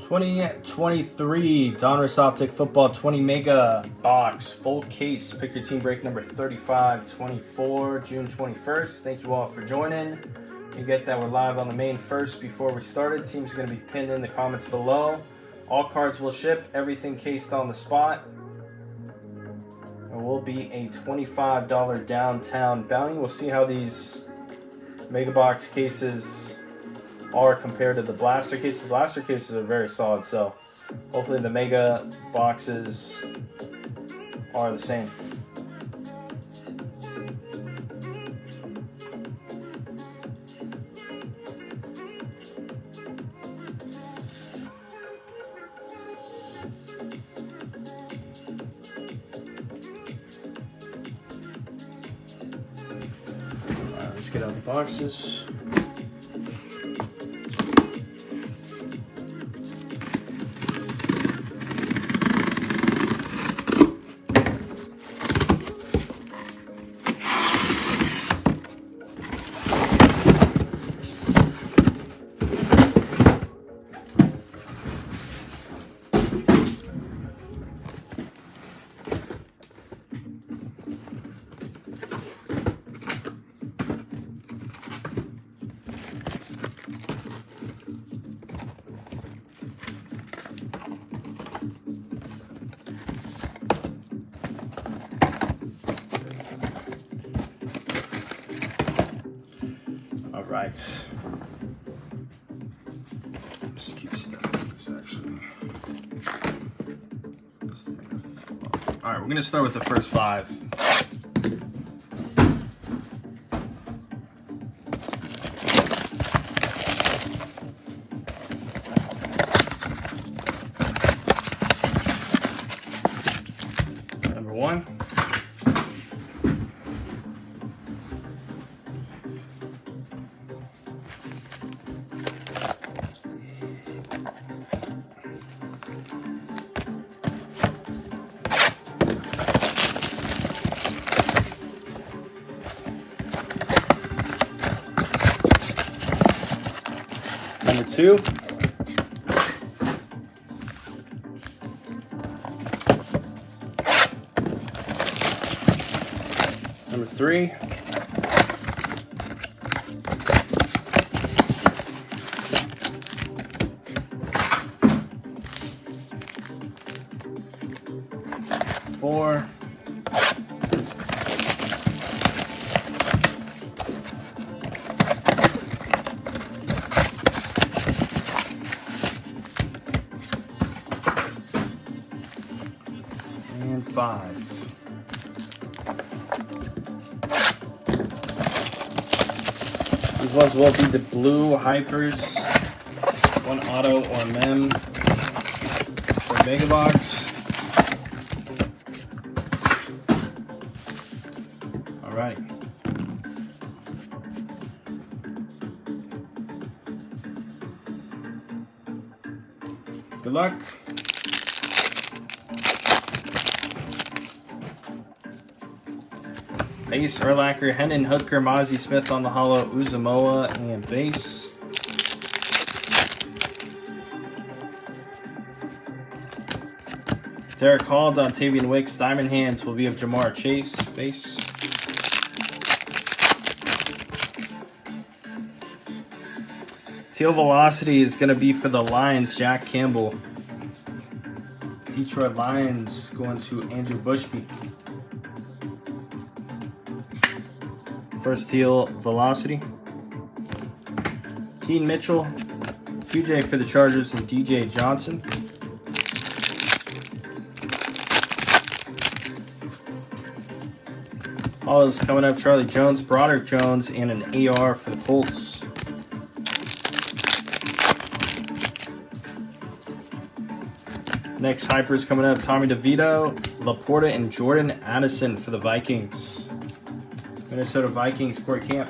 2023 Donruss Optic Football 20 Mega Box Full Case. Pick your team break number 3524, June 21st. Thank you all for joining. You get that we're live on the main first before we started. Teams are going to be pinned in the comments below. All cards will ship, everything cased on the spot. It will be a $25 downtown bounty. We'll see how these Mega Box cases are compared to the blaster cases. The blaster cases are very solid, so hopefully the Mega boxes are the same. Alright, let's get out the boxes. Right. Just keep stacking this actually. All right, we're gonna start with the first five. Number one. Number two. Number three. Four. And five. These ones will be the blue hypers, one auto or mem for Mega Box. Alrighty. Good luck. Base, Urlacher, Hennon, Hooker, Mozzie Smith on the hollow, Uzumoa, and base. Derek Hall, Dontavian Wicks, Diamond Hands will be of Jamar Chase, base. Teal Velocity is going to be for the Lions, Jack Campbell. Detroit Lions going to Andrew Bushby. First Teal Velocity. Keaton Mitchell, QJ for the Chargers, and DJ Johnson. All those coming up, Charlie Jones, Broderick Jones, and an AR for the Colts. Next Hypers coming up, Tommy DeVito, Laporta, and Jordan Addison for the Vikings. Minnesota Vikings, Cory Camp.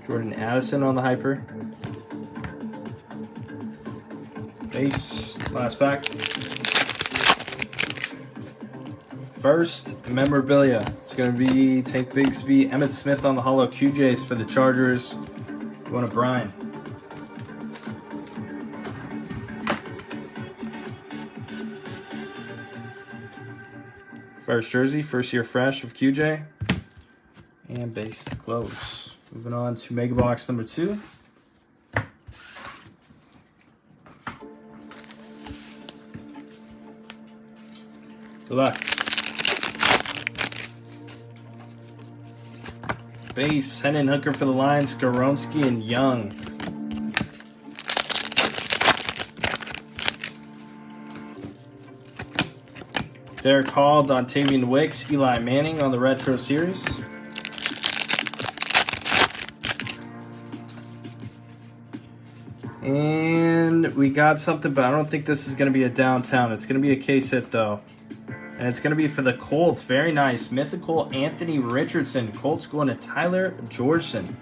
Jordan Addison on the Hyper. Base, last pack. First, memorabilia. It's going to be Tank Bigsby, Emmitt Smith on the hollow, QJs for the Chargers. Going to Brian. First jersey, first year fresh of QJ. And base to close. Moving on to Mega Box number 2. Good luck. Base, Hennon Hooker for the Lions, Skoronski and Young. Derek Hall, Dontavian Wicks, Eli Manning on the Retro Series. And we got something, but I don't think this is going to be a downtown. It's going to be a case hit, though. And it's going to be for the Colts. Very nice. Mythical Anthony Richardson. Colts going to Tyler Georgeson.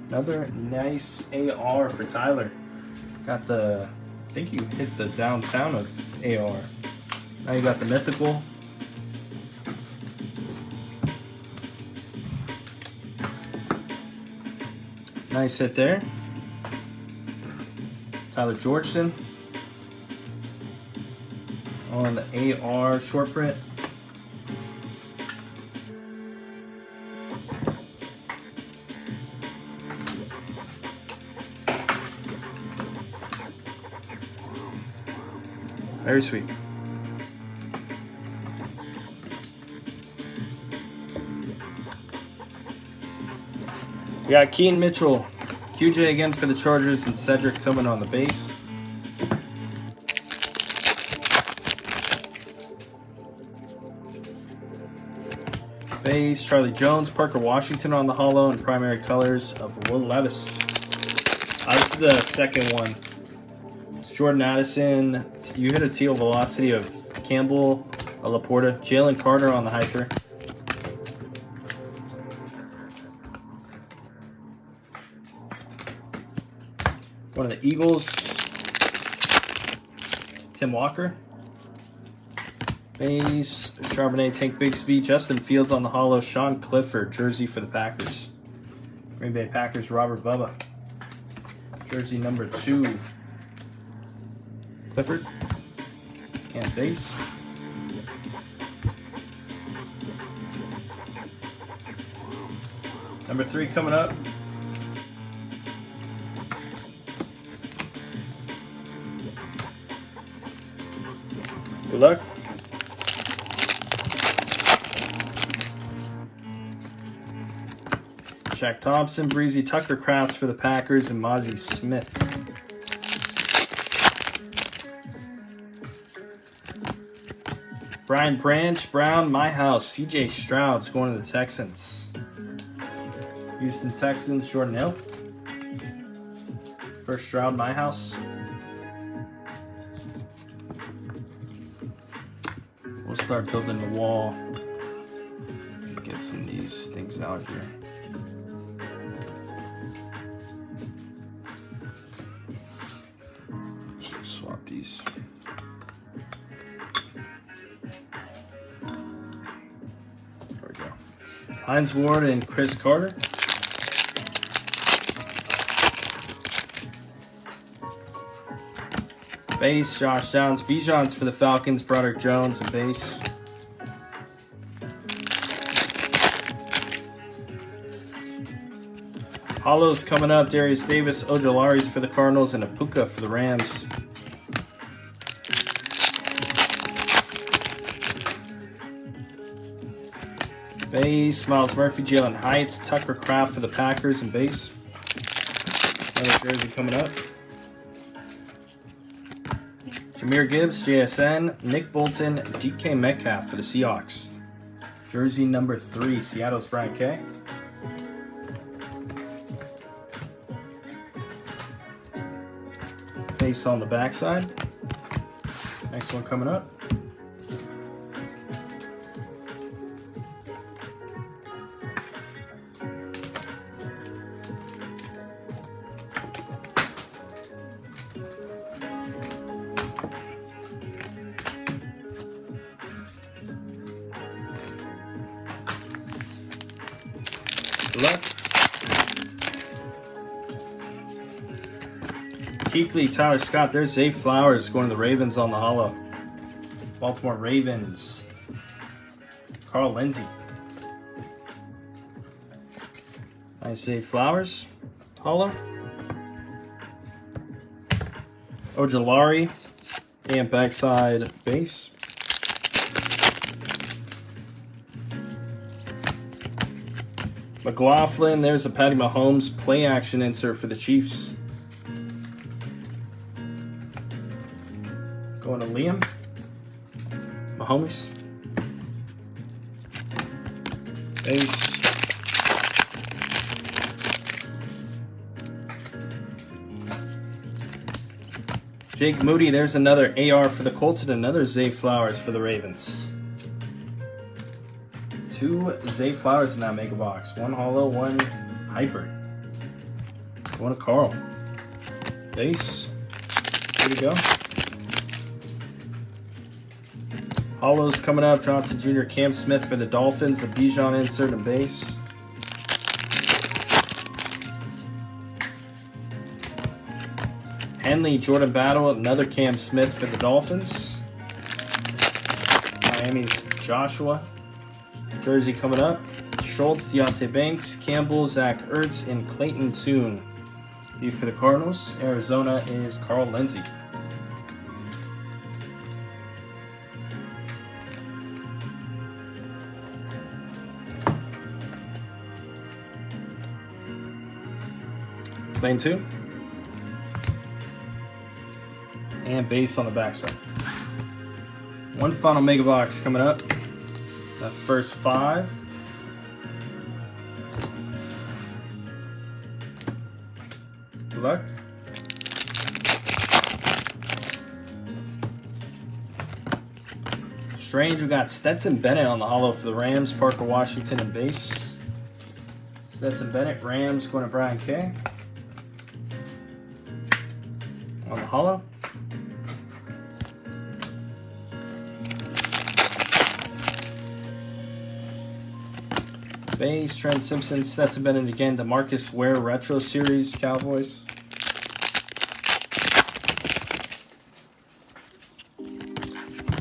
Another nice AR for Tyler. Got the, I think you hit the downtown of AR. Now you got the Mythical. Nice hit there. Tyler Georgeson. On the AR short print. Very sweet. We got Keaton Mitchell, QJ again for the Chargers, and Cedric Tillman on the base. Base, Charlie Jones, Parker Washington on the holo, and primary colors of Will Levis. This is the second one. It's Jordan Addison. You hit a teal velocity of Campbell, Laporta, Jalen Carter on the hyper. One of the Eagles, Tim Walker. Base, Charbonnet, Tank Bigsby, Justin Fields on the holo, Sean Clifford, jersey for the Packers. Green Bay Packers, Robert Bubba. Jersey number 2, Clifford. And base. Number 3 coming up. Good luck. Shaq Thompson, Breezy Tucker Crafts for the Packers, and Mozzie Smith. Brian Branch, Brown, My House, CJ Stroud's going to the Texans. Houston Texans, Jordan Hill. First Stroud, My House. We'll start building the wall. Get some of these things out here. Swap these. There we go. Hines Ward and Chris Carter. Base, Josh Downs, Bijan's for the Falcons, Broderick Jones, and base. Holos coming up, Darius Davis, Ojolari's for the Cardinals, and Apuka for the Rams. Base, Miles Murphy, Jalen Heights, Tucker Kraft for the Packers, and base. Another jersey coming up. Jahmyr Gibbs, JSN, Nick Bolton, DK Metcalf for the Seahawks. Jersey number 3, Seattle's Brian K. Base on the backside. Next one coming up. Keekly, Tyler Scott. There's Zay Flowers going to the Ravens on the holo. Baltimore Ravens. Carl Lindsey. Nice Zay Flowers. Hollow. Lowery. And backside base. McLaughlin, there's a Patty Mahomes play action insert for the Chiefs. Going to Liam. Mahomes. Base. Jake Moody, there's another AR for the Colts and another Zay Flowers for the Ravens. 2 Zay Flowers in that mega box. 1 hollow, 1 hyper. 1 Karl. Base. Here we go. Hollows coming up. Johnson Jr. Cam Smith for the Dolphins. The Bijan insert and base. Henley, Jordan Battle, another Cam Smith for the Dolphins. Miami's Joshua. Jersey coming up. Schultz, Deontay Banks, Campbell, Zach Ertz, and Clayton Tune. B for the Cardinals. Arizona is Carl Lindsey. Lane 2. And base on the backside. 1 final mega box coming up. The first 5. Good luck. Strange, we got Stetson Bennett on the hollow for the Rams, Parker Washington and base. Stetson Bennett, Rams going to Brian K. On the hollow. Base, Trent Simpson, Stetson Bennett again, DeMarcus Ware Retro Series, Cowboys.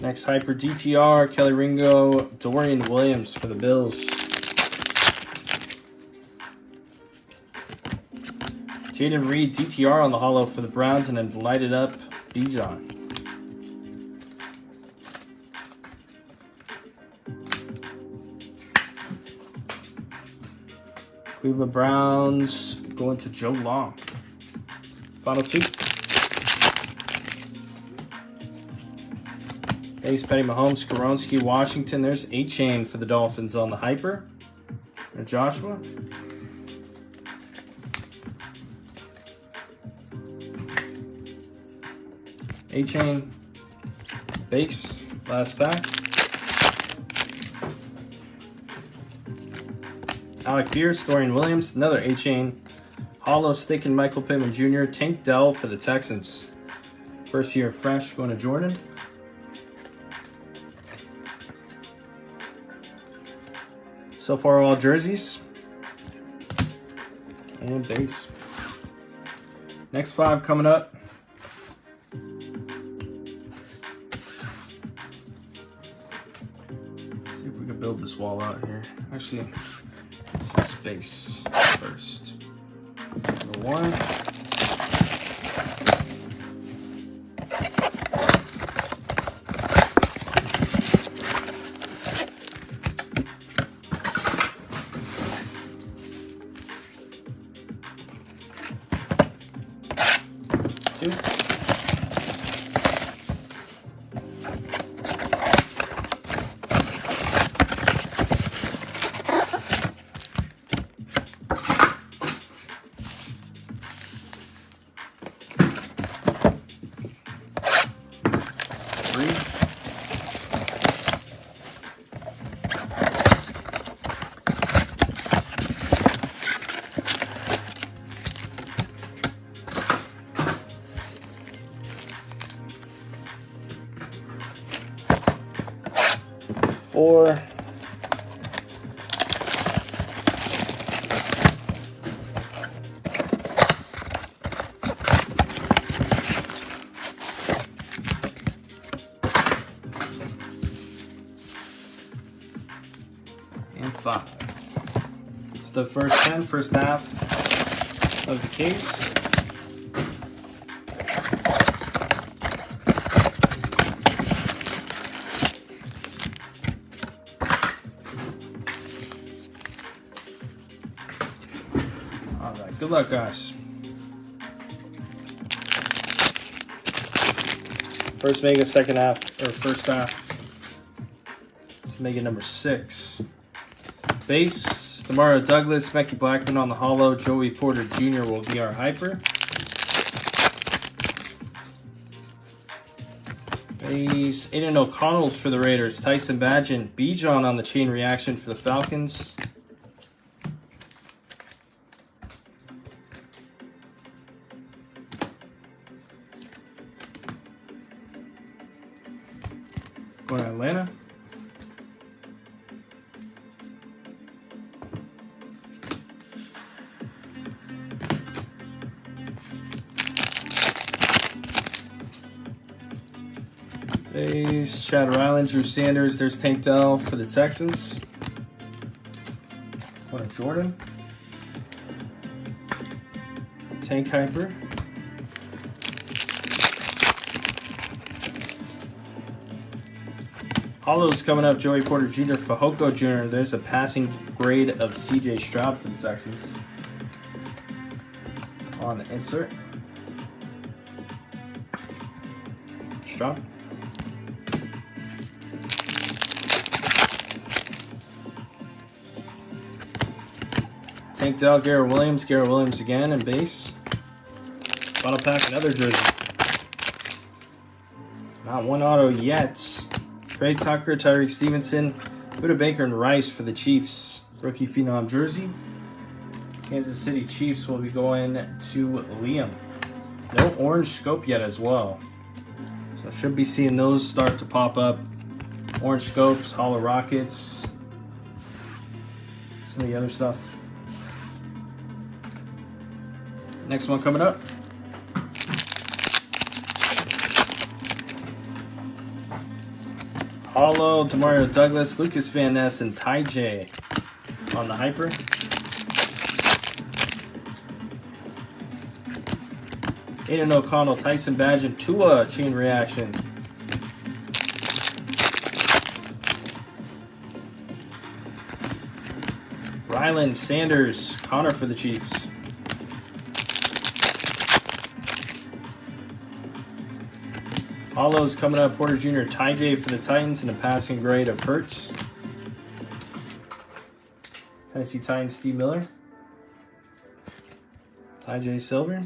Next Hyper DTR, Kelly Ringo, Dorian Williams for the Bills. Jaden Reed, DTR on the hollow for the Browns, and then lighted up Bijan. Cleveland Browns going to Joe Long. Final 2. Base Patty Mahomes, Skoronski, Washington. There's A-Chain for the Dolphins on the Hyper. And Joshua. A-Chain. Base. Last pack. Alec Pierce, Dorian Williams, another A-Chain. Hollow Stick and Michael Pittman Jr. Tank Dell for the Texans. First year fresh going to Jordan. So far all jerseys. And base. Next 5 coming up. See if we can build this wall out here. Actually, let's see space first. Number 1. Four. the first 10, first half of the case. All right, good luck, guys. First Mega, second half, or first half. It's Mega number 6. Base, Demario Douglas, Becky Blackman on the holo. Joey Porter Jr. will be our hyper. Base, Aiden O'Connell's for the Raiders. Tyson Badgett, Bijan on the chain reaction for the Falcons. Going to Atlanta. Base, Shadow Island, Drew Sanders. There's Tank Dell for the Texans. Going to Jordan. Tank Hyper. Holos coming up, Joey Porter Jr., Fehoko Jr. There's a passing grade of CJ Stroud for the Texans. On the insert. Stroud. Tank Dell, Garrett Williams again, and base. Final pack, another jersey. Not one auto yet. Trey Tucker, Tyreek Stevenson, Buda Baker, and Rice for the Chiefs. Rookie Phenom jersey. Kansas City Chiefs will be going to Liam. No orange scope yet as well. So should be seeing those start to pop up. Orange scopes, Hollow Rockets, some of the other stuff. Next one coming up. Holo, Demario Douglas, Lucas Van Ness, and Ty J on the hyper. Aiden O'Connell, Tyson Badgett, Tua chain reaction. Ryland Sanders, Connor for the Chiefs. Holos coming up, Porter Jr., Ty J for the Titans, and a passing grade of Hurts. Tennessee Titans, Steve Miller. Ty J Silver.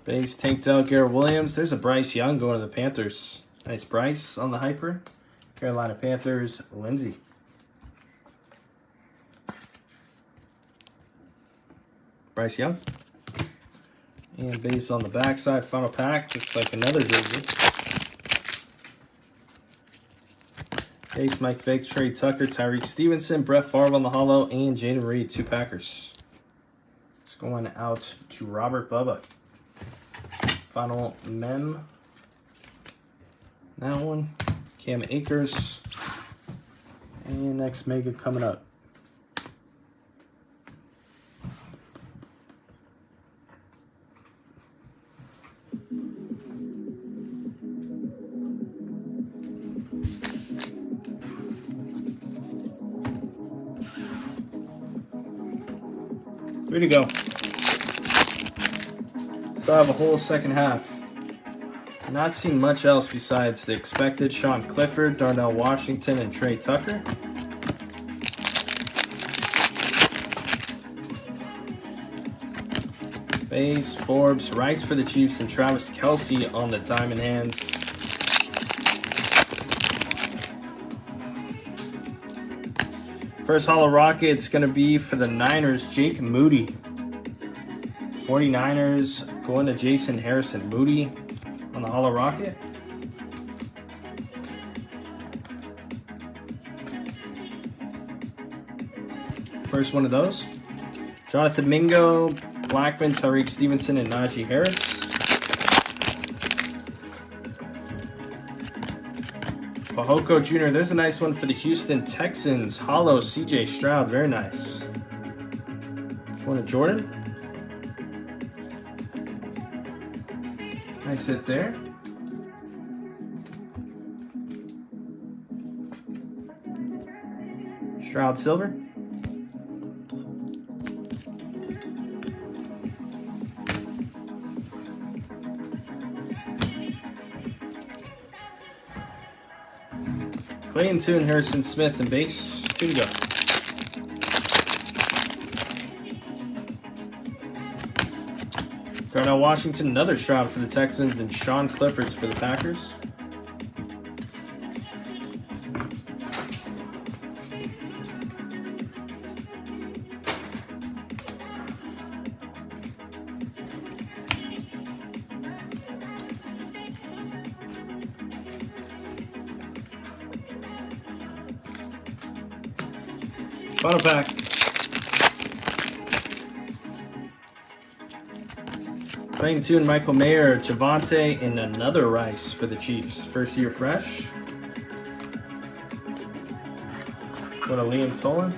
Base, Tank Dell, Garrett Williams. There's a Bryce Young going to the Panthers. Nice Bryce on the hyper. Carolina Panthers, Lindsey. Bryce Young. And base on the backside, final pack, looks like another jersey. Base, Mike Vick, Trey Tucker, Tyreek Stevenson, Brett Favre on the holo, and Jaden Reed, 2 Packers. It's going out to Robert Bubba. Final mem. That one. Cam Akers. And next mega coming up. Three to go. Still have a whole second half. Not seen much else besides the expected. Sean Clifford, Darnell Washington, and Trey Tucker. Base, Forbes, Rice for the Chiefs, and Travis Kelce on the diamond hands. First Hollow Rocket, it's going to be for the Niners, Jake Moody. 49ers going to Jason Harrison. Moody on the Hollow Rocket. First one of those. Jonathan Mingo, Blackman, Tyreek Stevenson, and Najee Harris. Fehoko Jr., there's a nice one for the Houston Texans. Hollow CJ Stroud, very nice. One of Jordan. Nice hit there. Stroud silver. Clayton Tune, Harrison Smith, and base. 2 to go. Darnell Washington, another Stroud for the Texans, and Sean Clifford for the Packers. Final pack. Playing 2 and Michael Mayer, Javonte, and another Rice for the Chiefs. First year fresh. Go to Liam Tolan.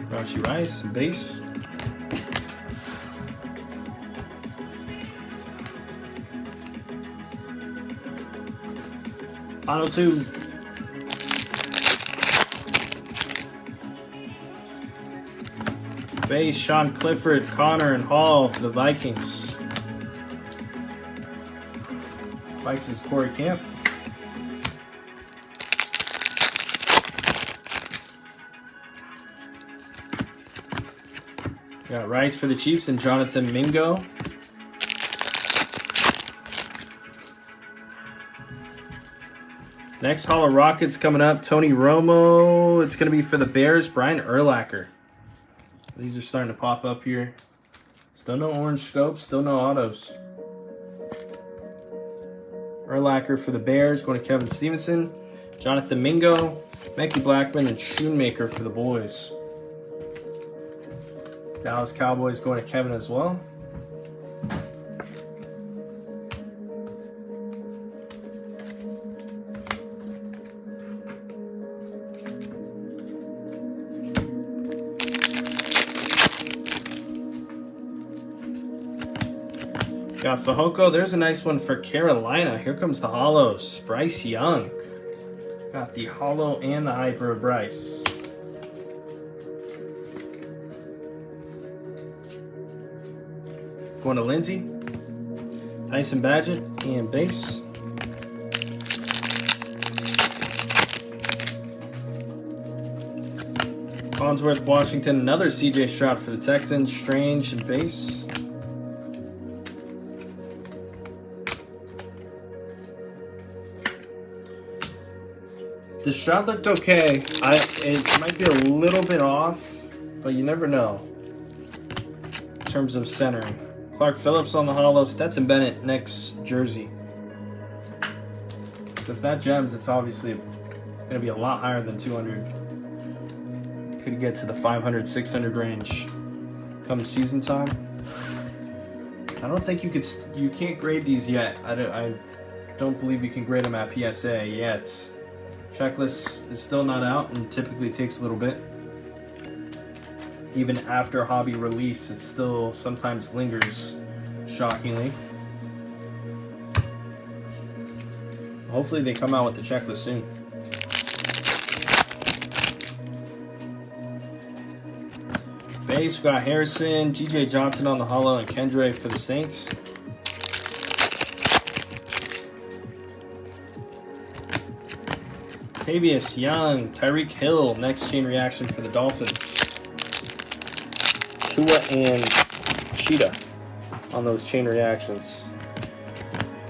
Rashi Rice, base. Final 2. Base, Sean Clifford, Connor, and Hall for the Vikings. Vikes is Cory Camp. Got Rice for the Chiefs and Jonathan Mingo. Next Hall of Rockets coming up. Tony Romo. It's going to be for the Bears. Brian Urlacher. These are starting to pop up here. Still no orange scopes, still no autos. Urlacher for the Bears, going to Kevin Stevenson. Jonathan Mingo, Mickey Blackman, and Shoemaker for the boys. Dallas Cowboys going to Kevin as well. Got Fehoko. There's a nice one for Carolina. Here comes the hollows. Bryce Young. Got the hollow and the hyper of Bryce. Going to Lindsey. Tyson Badgett and base. Farnsworth Washington. Another CJ Stroud for the Texans. Strange and base. The Stroud looked okay. It might be a little bit off, but you never know in terms of centering. Clark Phillips on the hollow. Stetson Bennett next jersey. So if that gems, it's obviously going to be a lot higher than 200. Could get to the 500, 600 range come season time. I don't think you can't grade these yet. I don't believe you can grade them at PSA yet. Checklist is still not out and typically takes a little bit. Even after hobby release, it still sometimes lingers, shockingly. Hopefully they come out with the checklist soon. Base, we got Harrison, GJ Johnson on the hollow, and Kendre for the Saints. Tavius Young, Tyreek Hill, next chain reaction for the Dolphins. Tua and Cheetah on those chain reactions.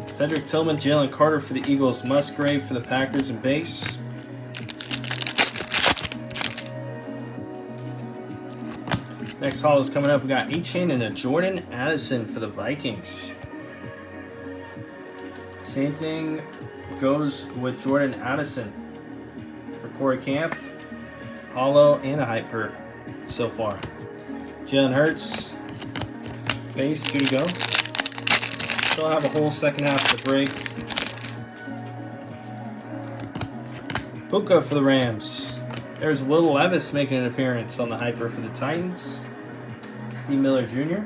Cedric Tillman, Jalen Carter for the Eagles, Musgrave for the Packers and base. Next haul is coming up. We got A-Chain and a Jordan Addison for the Vikings. Same thing goes with Jordan Addison. Cory Camp, hollow, and a hyper so far. Jalen Hurts, base, 2 to go. Still have a whole second half to break. Puka for the Rams. There's Will Levis making an appearance on the hyper for the Titans. Steve Miller Jr.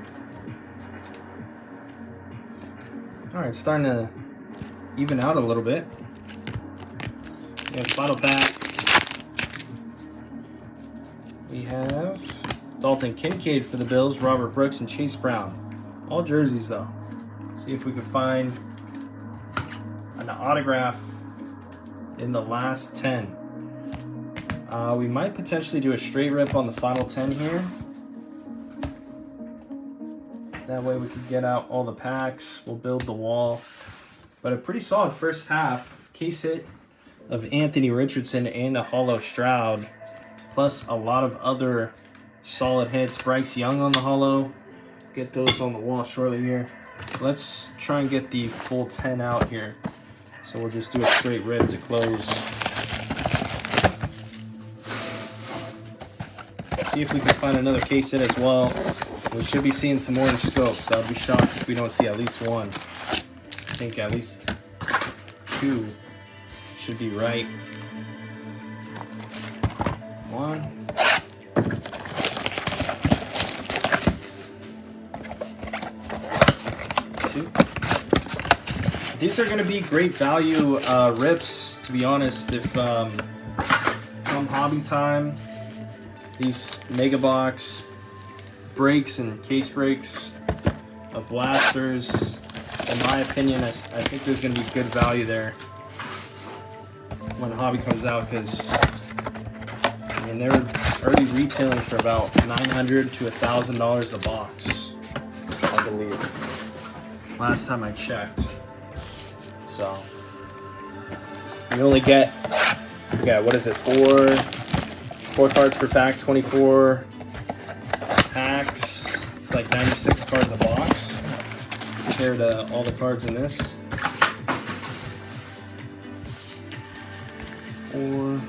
All right, starting to even out a little bit. And final pack. We have Dalton Kincaid for the Bills, Robert Brooks, and Chase Brown. All jerseys, though. See if we can find an autograph in the last 10. We might potentially do a straight rip on the final 10 here. That way we could get out all the packs. We'll build the wall. But a pretty solid first half. Case hit of Anthony Richardson and a Hollow Stroud. Plus a lot of other solid hits. Bryce Young on the Hollow. Get those on the wall shortly here. Let's try and get the full 10 out here. So we'll just do a straight rip to close. See if we can find another case hit as well. We should be seeing some orange scopes. I'll be shocked if we don't see at least one. I think at least 2 should be right. 1. These are going to be great value rips, to be honest. If come hobby time, these mega box breaks and case breaks of blasters, in my opinion, I think there's going to be good value there when hobby comes out, because I mean they're already retailing for about $900 to $1,000 a box, I believe. Last time I checked. So you only get, what is it, four cards per pack, 24 packs. It's like 96 cards a box compared to all the cards in this. 4.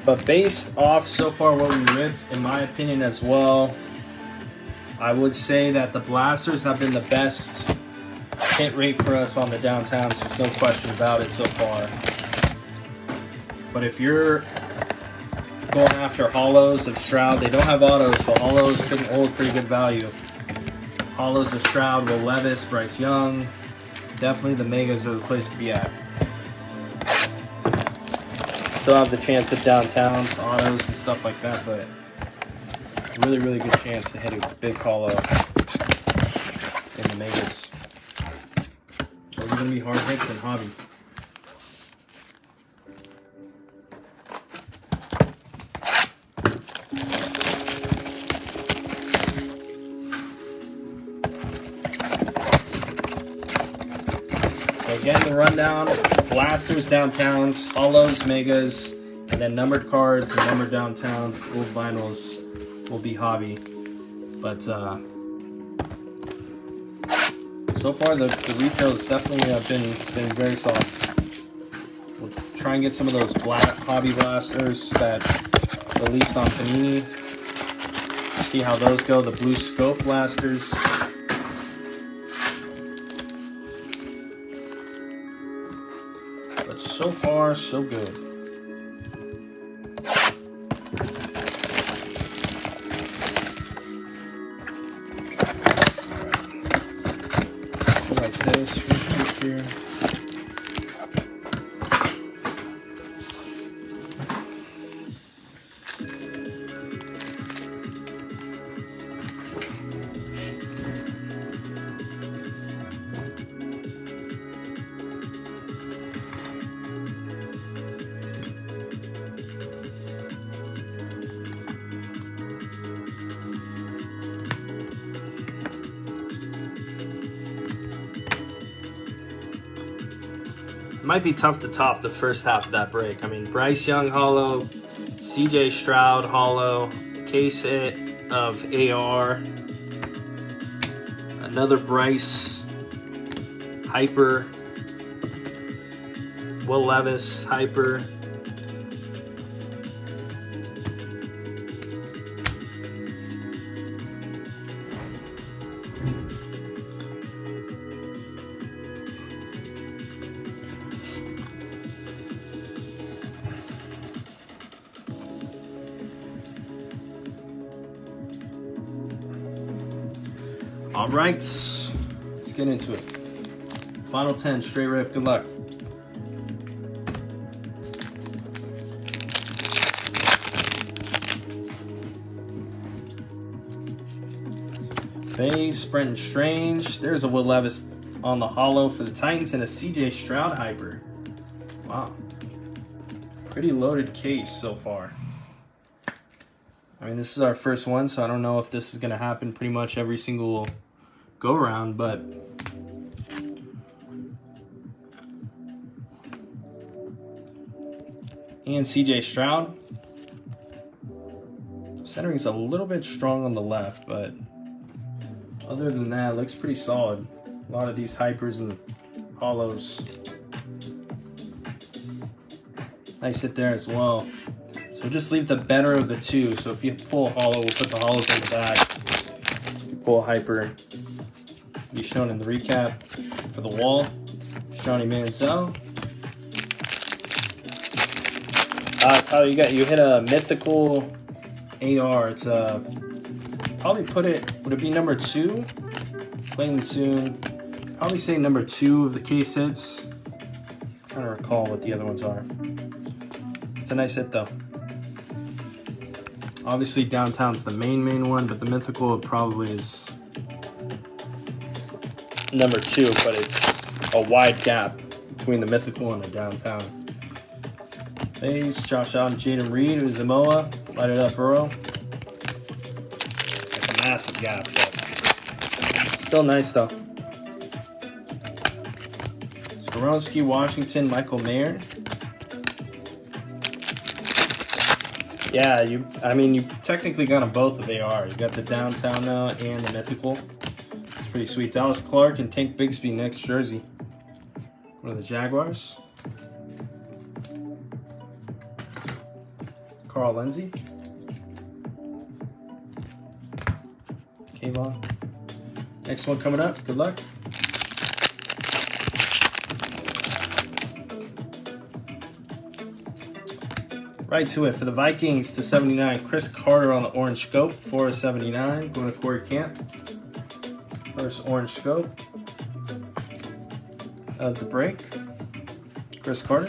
But based off so far what we ripped, in my opinion as well, I would say that the blasters have been the best hit rate for us on the downtowns. There's no question about it so far. But if you're going after hollows of Stroud, they don't have autos, so hollows couldn't hold pretty good value. Hollows of Stroud, Will Levis, Bryce Young, definitely the megas are the place to be at. Still have the chance of downtowns, autos, and stuff like that, but really, really good chance to hit a big hollow in the megas. Those are going to be hard hits in hobby. So again, the rundown: blasters, downtowns, hollows, megas, and then numbered cards and numbered downtowns, gold vinyls will be hobby. But so far the retail has definitely been very soft. We'll try and get some of those black hobby blasters that released on Panini. See how those go. The blue scope blasters. But so far, so good. This right here. Might be tough to top the first half of that break. I mean, Bryce Young hollow, CJ Stroud hollow, case hit of AR, another Bryce hyper, Will Levis hyper, All right, let's get into it. Final 10, straight rip. Good luck. Base, Brenton Strange. There's a Will Levis on the hollow for the Titans and a CJ Stroud hyper. Wow. Pretty loaded case so far. I mean, this is our first one, so I don't know if this is going to happen pretty much every single go-around, but and CJ Stroud. Centering's a little bit strong on the left, but other than that, it looks pretty solid. A lot of these hypers and hollows. Nice hit there as well. So just leave the better of the two. So if you pull a hollow, we'll put the hollows in the back. If you pull a hyper, be shown in the recap. For the wall, Johnny Manziel. Tyler, you hit a mythical AR. It's probably put it, would it be number 2? Playing soon. Probably say number 2 of the case hits. I'm trying to recall what the other ones are. It's a nice hit though. Obviously downtown's the main one, but the mythical probably is number 2, but it's a wide gap between the mythical and the downtown. Base, Josh Allen, Jaden Reed, Uzamoa, light it up, Burrow. Like a massive gap, but still nice though. Skoronski, Washington, Michael Mayer. Yeah, you technically got them both with AR. You got the downtown now and the mythical. It's pretty sweet. Dallas Clark and Tank Bigsby next jersey. One of the Jaguars. Karl Lindsey. Kayvon. Next one coming up. Good luck. Right to it for the Vikings to 79. Chris Carter on the orange scope. 4/79. Going to Cory Camp. First orange scope of the break. Chris Carter.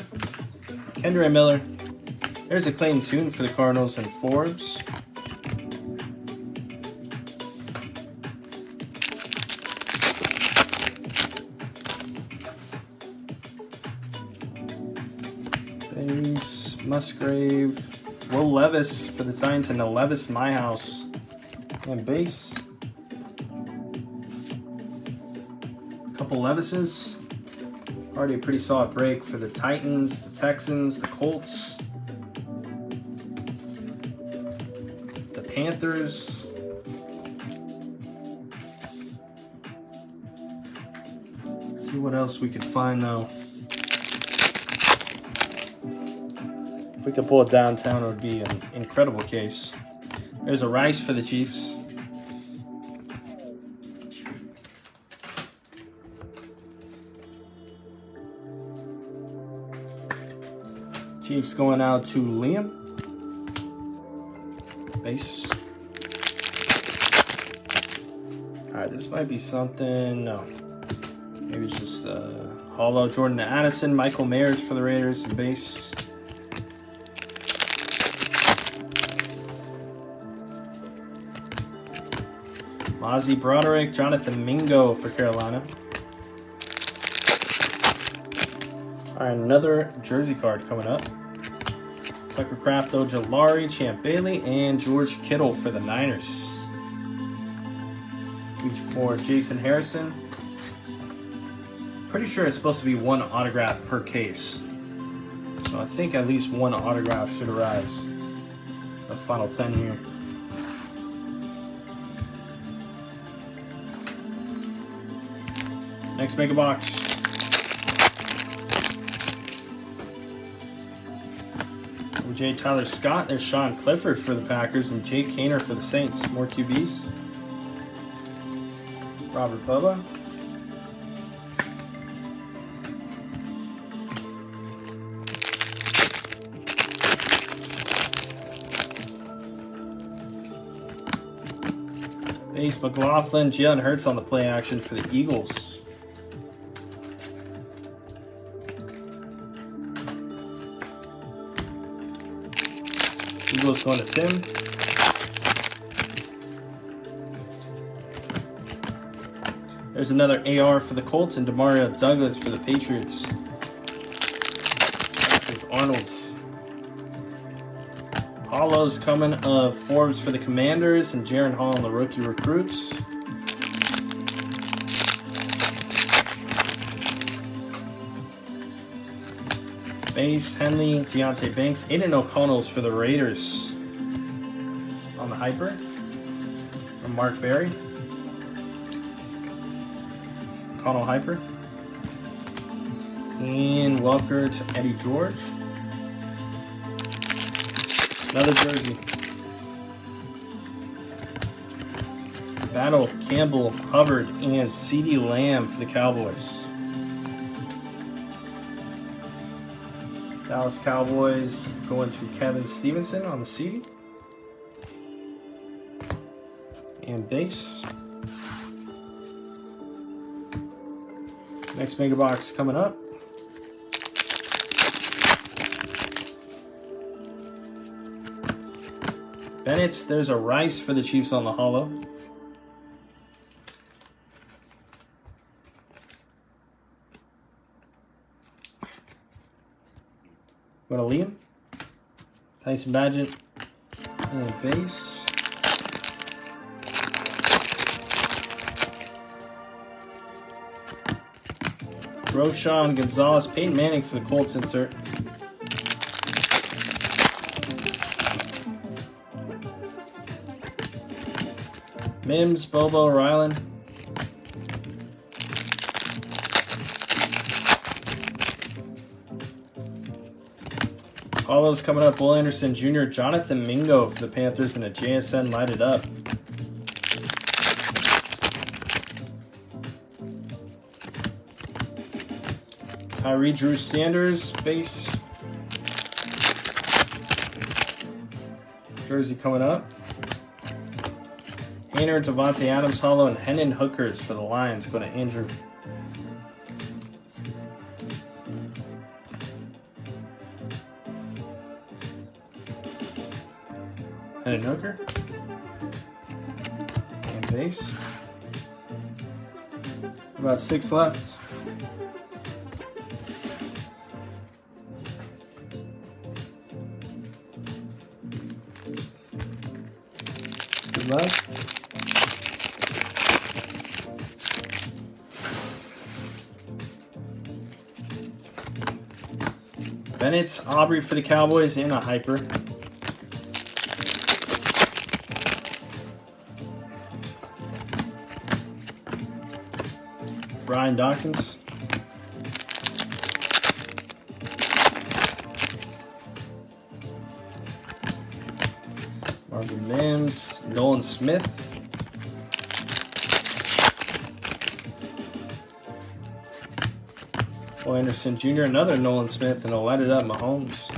Kendra Miller. There's a Clayton Tune for the Cardinals and Forbes. Base, Musgrave, Will Levis for the Titans and the Levis My House. And base. A couple Levises. Already a pretty solid break for the Titans, the Texans, the Colts. Panthers. See what else we can find though. If we could pull it downtown, it would be an incredible case. There's a Rice for the Chiefs. Chiefs going out to Liam. Base. Alright, this might be something. No. Maybe it's just hollow. Jordan Addison, Michael Mayers for the Raiders and base. Mozzie Broderick, Jonathan Mingo for Carolina. Alright, another jersey card coming up. Tucker Kraft, Ojulari, Champ Bailey, and George Kittle for the Niners. Each for Jason Harrison. Pretty sure it's supposed to be one autograph per case. So I think at least one autograph should arise. The final 10 here. Next mega box. J. Tyler Scott, there's Sean Clifford for the Packers, and Jake Kaner for the Saints. More QBs. Robert Bubba. Base McLaughlin, Jalen Hurts on the play action for the Eagles. Eagles going to Tim. There's another AR for the Colts and Demario Douglas for the Patriots. That is Arnold. Paulo's coming of Forbes for the Commanders and Jaron Hall on the rookie recruits. Base, Henley, Deontay Banks, Aiden O'Connell's for the Raiders. On the Hyper. From Mark Berry. O'Connell Hyper. And Welker to Eddie George. Another jersey. Battle, Campbell, Hubbard, and CeeDee Lamb for the Cowboys. Dallas Cowboys going to Kevin Stevenson on the CD. And base. Next mega box coming up. Bennett's, there's a Rice for the Chiefs on the holo. Go to Liam. Tyson Badgett. And base. Roshan Gonzalez, Peyton Manning for the Colts insert. Mims, Bobo, Ryland. All those coming up. Will Anderson Jr., Jonathan Mingo for the Panthers, and a JSN lighted up. Tyree Drew Sanders, base. Jersey coming up. Hayner, Devontae Adams, Hollow, and Hendon Hookers for the Lions. Going to Andrew. Hendon Hooker. And base. About 6 left. Good luck. Bennett, Aubrey for the Cowboys, and a Hyper. Brian Dawkins. Marvin Mims, Nolan Smith. Will Anderson Jr., another Nolan Smith, and a lighted up Mahomes.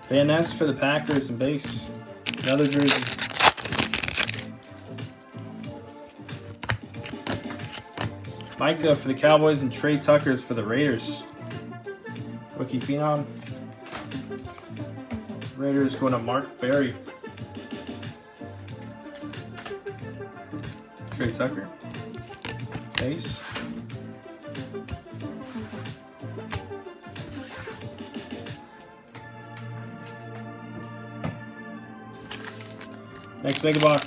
Van Ness for the Packers and base. Another jersey. Micah for the Cowboys and Trey Tuckers for the Raiders. Rookie Phenom. Raiders going to Mark Berry. Trey Tucker. Base. Next mega box.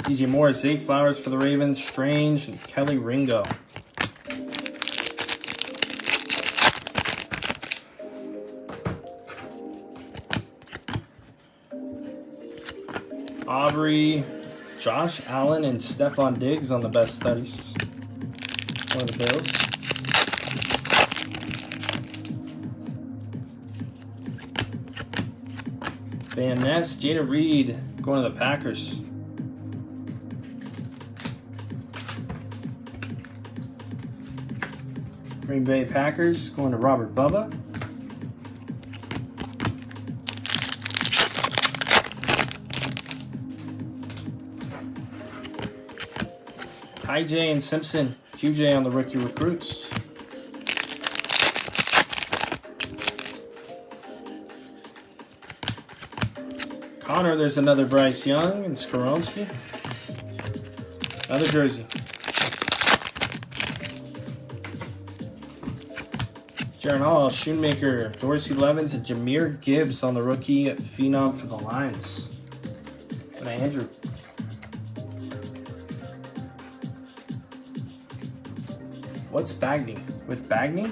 DJ Moore, Zay Flowers for the Ravens, Strange, and Kelly Ringo. Aubrey, Josh Allen, and Stephon Diggs on the best studies. One of the Bills. Van Ness, Jada Reed going to the Packers. Green Bay Packers going to Robert Bubba. IJ and Simpson, QJ on the rookie recruits. Connor, there's another Bryce Young and Skoronsky. Another jersey. Jaron Hall, Shoemaker, Dorsey Levens, and Jahmyr Gibbs on the rookie phenom for the Lions. And Andrew. What's Bagney? With Bagney?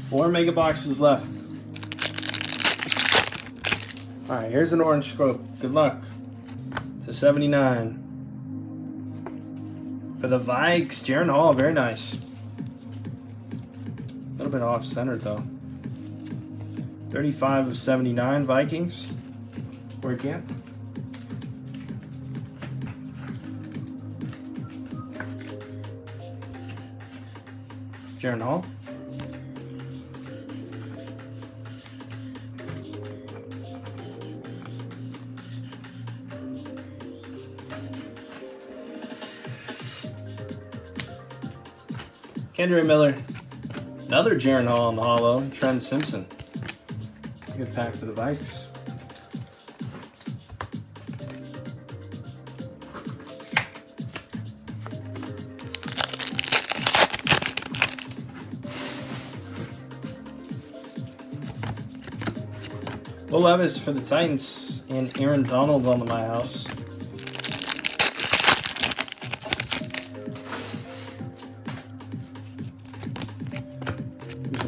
Four mega boxes left. Alright, here's an orange scope. Good luck. To 79. For the Vikes, Jaron Hall, very nice. A little bit off center though. 35 of 79 Vikings. Work in. Jaron Hall. Kendra Miller. Another Jaron Hall on the hollow. Trent Simpson. Good pack for the Vikes. Will Levis for the Titans and Aaron Donald on the My House.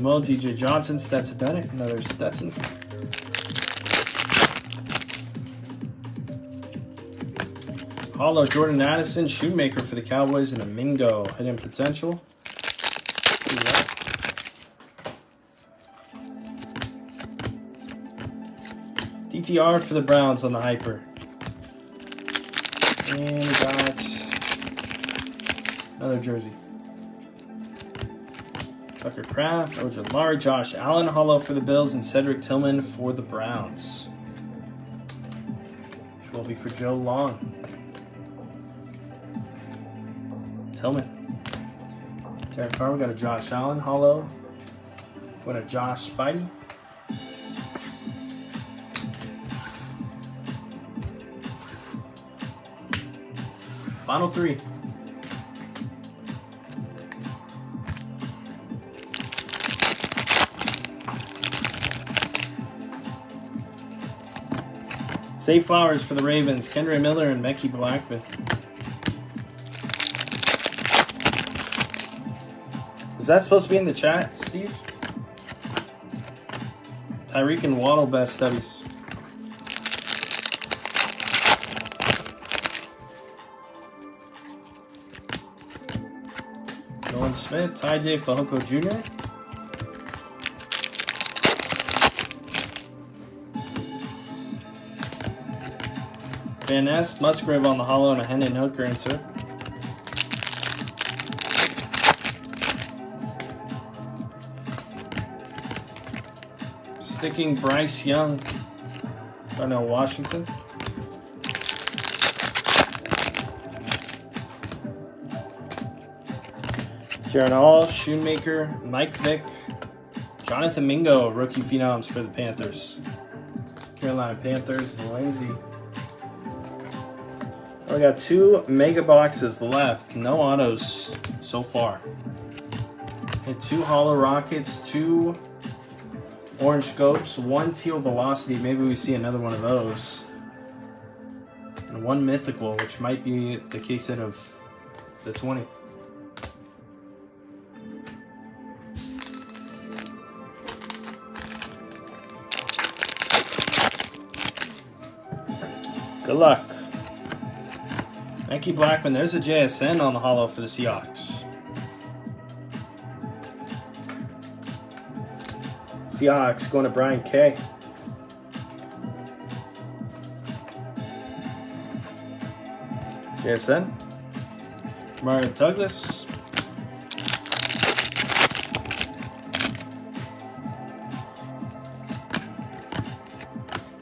Well, DJ Johnson, Stetson Bennett, another Stetson. Hollow, Jordan Addison, Shoemaker for the Cowboys, and a Mingo. Hidden potential. DTR for the Browns on the Hyper. And we got another jersey. Tucker Kraft, Oja Lari, Josh Allen, hollow for the Bills, and Cedric Tillman for the Browns. Which will be for Joe Long. Tillman. Derek Carr, we got a Josh Allen, hollow. What a Josh Spidey. Final three. Safe Flowers for the Ravens, Kendra Miller and Mecky Blackman. Was that supposed to be in the chat, Steve? Tyreek and Waddle best studies. Nolan Smith, Ty J. Fahoko Jr. Van Ness, Musgrave on the hollow, and a Hendon Hooker insert. Sticking Bryce Young, Darnell Washington. Jaron Hall, Shoemaker, Mike Vick, Jonathan Mingo, rookie phenoms for the Panthers. Carolina Panthers, and Lindsey. We got two mega boxes left. No autos so far. And two hollow rockets, two orange scopes, one teal velocity. Maybe we see another one of those. And one mythical, which might be the case set of the 20. Good luck. Thank you, Blackman. There's a JSN on the hollow for the Seahawks. Seahawks going to Brian K. JSN. Mario Douglas.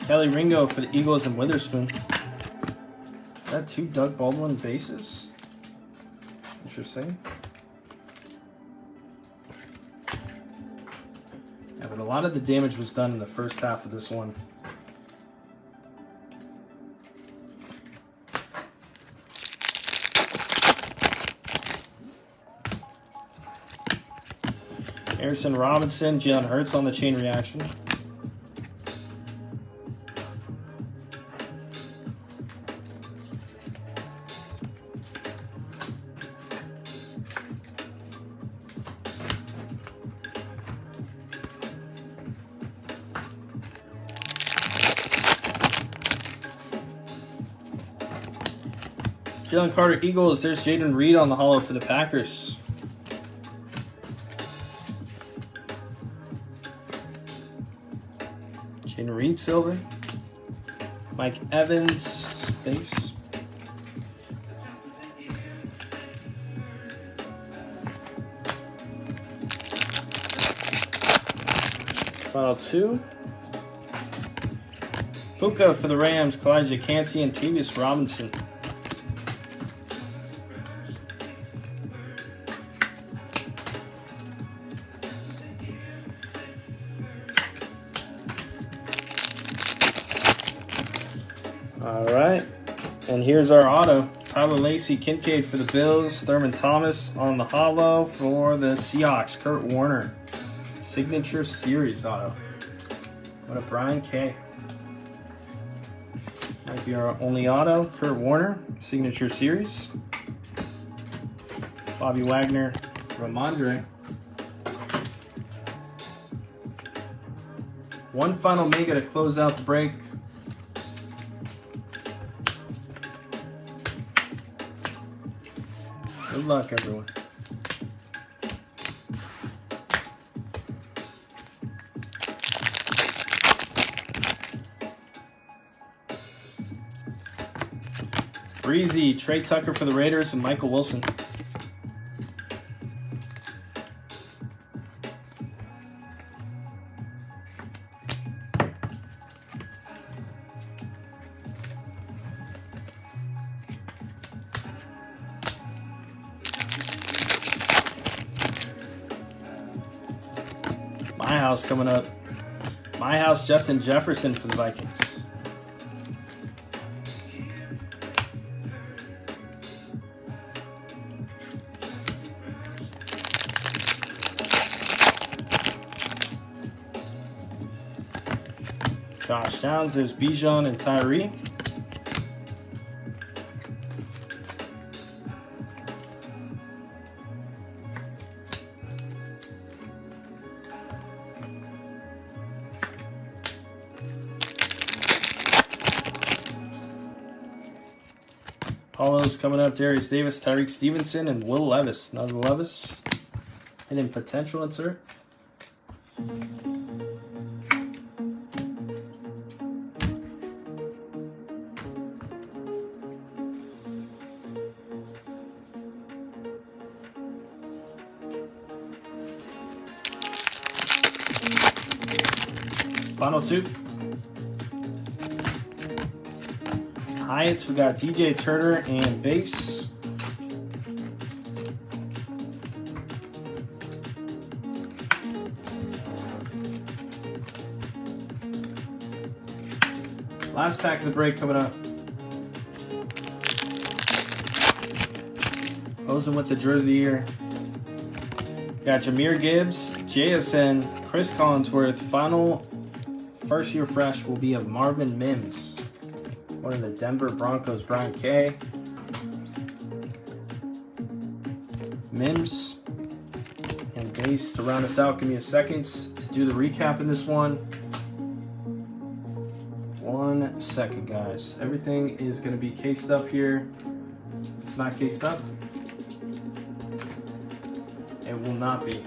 Kelly Ringo for the Eagles and Witherspoon. Is that 2 Doug Baldwin bases? Interesting. Yeah, but a lot of the damage was done in the first half of this one. Harrison Robinson, Jalen Hurts on the chain reaction. Jalen Carter, Eagles. There's Jaden Reed on the holo for the Packers. Jaden Reed, silver. Mike Evans, base. Final 2. Puka for the Rams, Kalijah Kancey and Tavius Robinson. Alright, and here's our auto. Tyler Lacey, Kincaid for the Bills, Thurman Thomas on the holo for the Seahawks, Kurt Warner. Signature Series auto. What a Brian K. Might be our only auto, Kurt Warner, Signature Series. Bobby Wagner, Ramondre. One final mega to close out the break. Good luck, everyone. Breezy, Trey Tucker for the Raiders, and Michael Wilson. My house coming up. My house, Justin Jefferson for the Vikings. Josh Downs, there's Bijan and Tyree. Paulo's coming up, Darius Davis, Tyreek Stevenson, and Will Levis. Another Levis. Hidden potential insert. Final 2. Hyatts, we got DJ Turner and base. Last pack of the break coming up. Posing with the jersey here. Got Jahmyr Gibbs, JSN, Chris Collinsworth. Final first year fresh will be of Marvin Mims. One of the Denver Broncos, Brian K. Mims. And base to round us out. Give me a second to do the recap in this one. 1 second, guys. Everything is going to be cased up here. If it's not cased up, it will not be.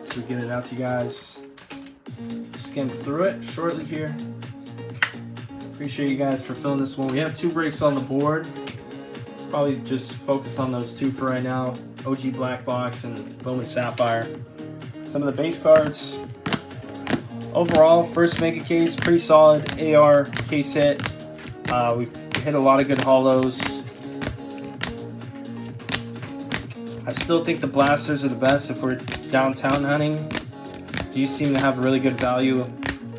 So we get it out to you guys. skim through it shortly here. Appreciate you guys for filling this one. We have 2 breaks on the board. Probably just focus on those 2 for right now. OG Black Box and Bowman Sapphire. Some of the base cards. Overall, first mega case, pretty solid AR case hit. We hit a lot of good hollows. I still think the blasters are the best if we're downtown hunting. These seem to have really good value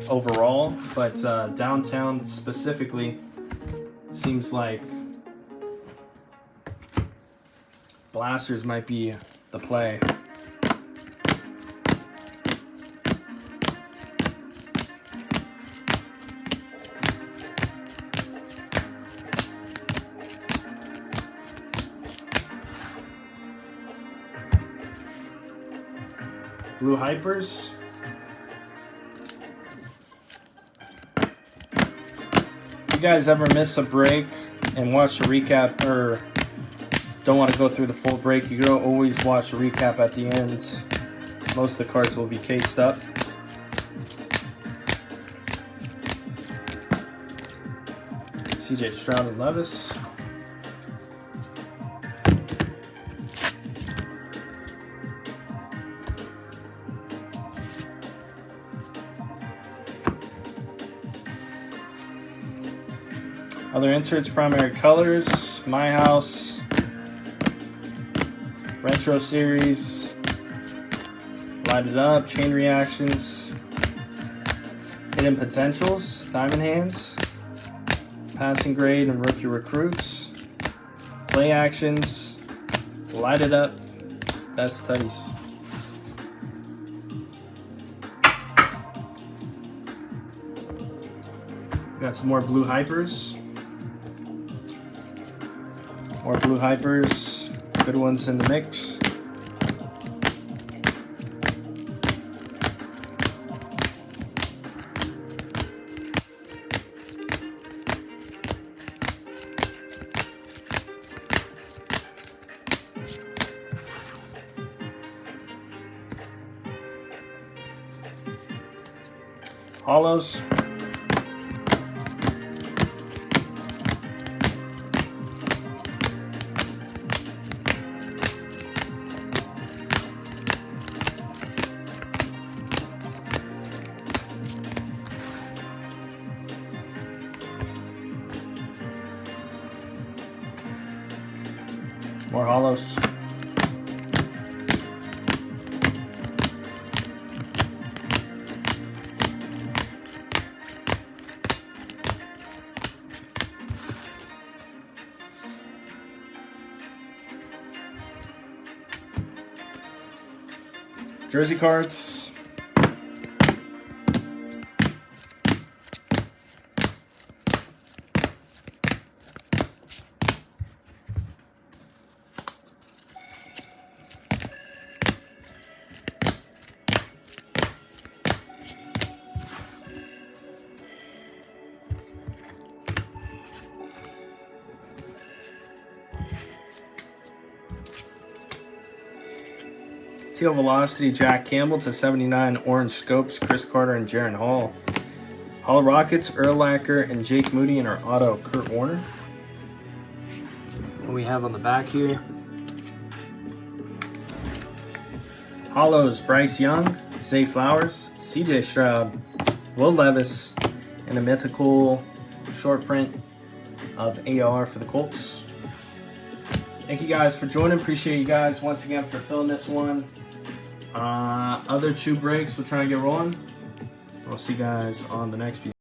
overall, but downtown specifically seems like blasters might be the play. Blue Hypers. If you guys ever miss a break and watch a recap, or don't want to go through the full break, you can always watch a recap at the end. Most of the cards will be cased up. CJ Stroud and Levis. Other inserts, primary colors, My House, Retro Series, Light It Up, Chain Reactions, Hidden Potentials, Diamond Hands, Passing Grade and Rookie Recruits, Play Actions, Light It Up, Best Studies. Got some more Blue Hypers. More Blue Hypers, good ones in the mix. Hollows. More hollows. Jersey cards. Teal Velocity, Jack Campbell to 79, Orange Scopes, Chris Carter and Jaron Hall. Hall Rockets, Urlacher and Jake Moody in our auto, Kurt Warner. What we have on the back here. Hollows, Bryce Young, Zay Flowers, CJ Stroud, Will Levis, and a mythical short print of AR for the Colts. Thank you guys for joining. Appreciate you guys once again for filling this one. Other 2 breaks, we're trying to get rolling. We'll see you guys on the next piece.